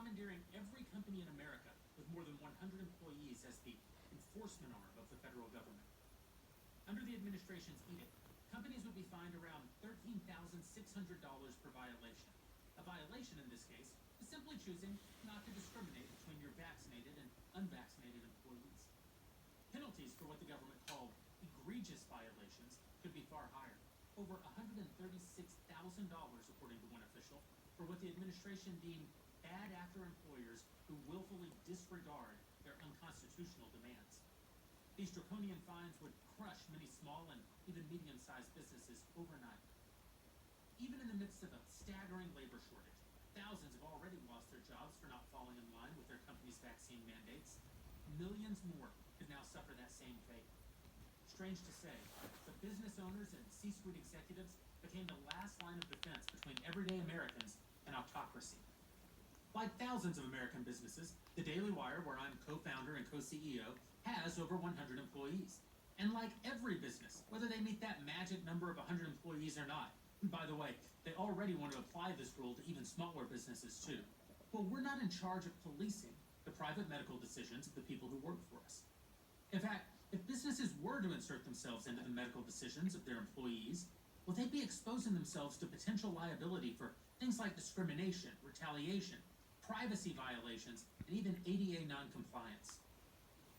commandeering every company in America with more than 100 employees as the enforcement arm of the federal government. Under the administration's edict, companies would be fined around $13,600 per violation. A violation in this case is simply choosing not to discriminate between your vaccinated and unvaccinated employees. Penalties for what the government called egregious violations could be far higher, over $136,000 according to one official, for what the administration deemed bad actor employers who willfully disregard their unconstitutional demands. These draconian fines would crush many small and even medium-sized businesses overnight. Even in the midst of a staggering labor shortage, thousands have already lost their jobs for not falling in line with their company's vaccine mandates. Millions more could now suffer that same fate. Strange to say, but business owners and C-suite executives became the last line of defense between everyday Americans and autocracy. Like thousands of American businesses, the Daily Wire, where I'm co-founder and co-CEO, has over 100 employees. And like every business, whether they meet that magic number of 100 employees or not, by the way, they already want to apply this rule to even smaller businesses too. Well, we're not in charge of policing the private medical decisions of the people who work for us. In fact, if businesses were to insert themselves into the medical decisions of their employees, well, they'd be exposing themselves to potential liability for things like discrimination, retaliation, privacy violations, and even ADA noncompliance.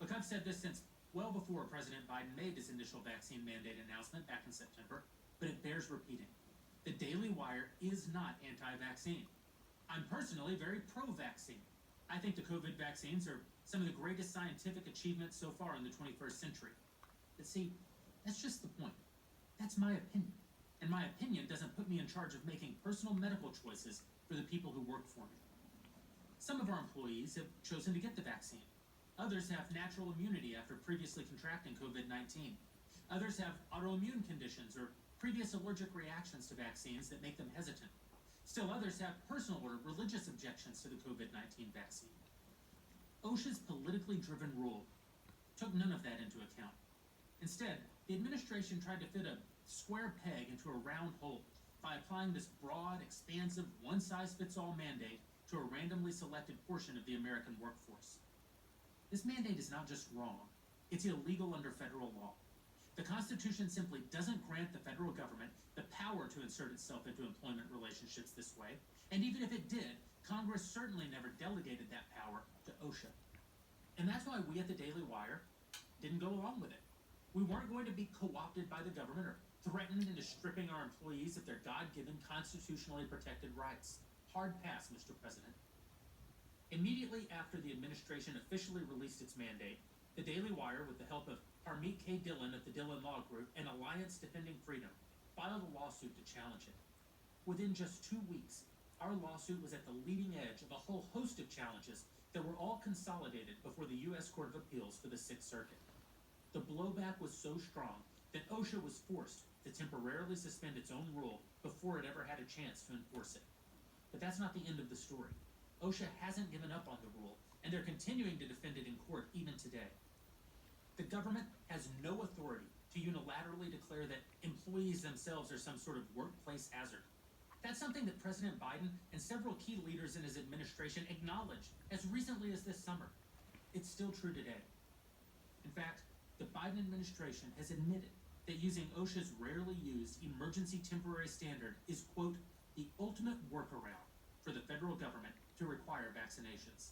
Look, I've said this since well before President Biden made his initial vaccine mandate announcement back in September, but it bears repeating. The Daily Wire is not anti-vaccine. I'm personally very pro-vaccine. I think the COVID vaccines are some of the greatest scientific achievements so far in the 21st century. But see, that's just the point. That's my opinion. And my opinion doesn't put me in charge of making personal medical choices for the people who work for me. Some of our employees have chosen to get the vaccine. Others have natural immunity after previously contracting COVID-19. Others have autoimmune conditions or previous allergic reactions to vaccines that make them hesitant. Still others have personal or religious objections to the COVID-19 vaccine. OSHA's politically driven rule took none of that into account. Instead, the administration tried to fit a square peg into a round hole by applying this broad, expansive, one-size-fits-all mandate to a randomly selected portion of the American workforce. This mandate is not just wrong, it's illegal under federal law. The Constitution simply doesn't grant the federal government the power to insert itself into employment relationships this way, and even if it did, Congress certainly never delegated that power to OSHA. And that's why we at the Daily Wire didn't go along with it. We weren't going to be co-opted by the government or threatened into stripping our employees of their God-given constitutionally protected rights. Hard pass, Mr. President. Immediately after the administration officially released its mandate, the Daily Wire, with the help of Harmeet K. Dillon of the Dillon Law Group and Alliance Defending Freedom, filed a lawsuit to challenge it. Within just 2 weeks, our lawsuit was at the leading edge of a whole host of challenges that were all consolidated before the U.S. Court of Appeals for the Sixth Circuit. The blowback was so strong that OSHA was forced to temporarily suspend its own rule before it ever had a chance to enforce it. But that's not the end of the story. OSHA hasn't given up on the rule, and they're continuing to defend it in court even today. The government has no authority to unilaterally declare that employees themselves are some sort of workplace hazard. That's something that President Biden and several key leaders in his administration acknowledged as recently as this summer. It's still true today. In fact, the Biden administration has admitted that using OSHA's rarely used emergency temporary standard is, quote, the ultimate workaround for the federal government to require vaccinations.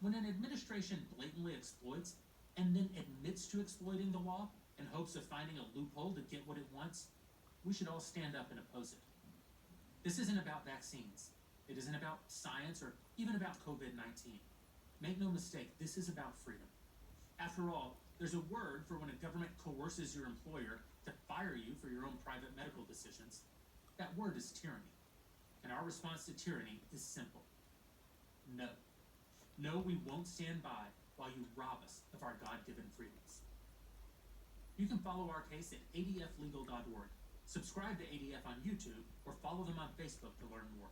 When an administration blatantly exploits and then admits to exploiting the law in hopes of finding a loophole to get what it wants, we should all stand up and oppose it. This isn't about vaccines. It isn't about science or even about COVID-19. Make no mistake, this is about freedom. After all, there's a word for when a government coerces your employer to fire you for your own private medical decisions. That word is tyranny. And our response to tyranny is simple. No. No, we won't stand by while you rob us of our God-given freedoms. You can follow our case at adflegal.org. Subscribe to ADF on YouTube or follow them on Facebook to learn more.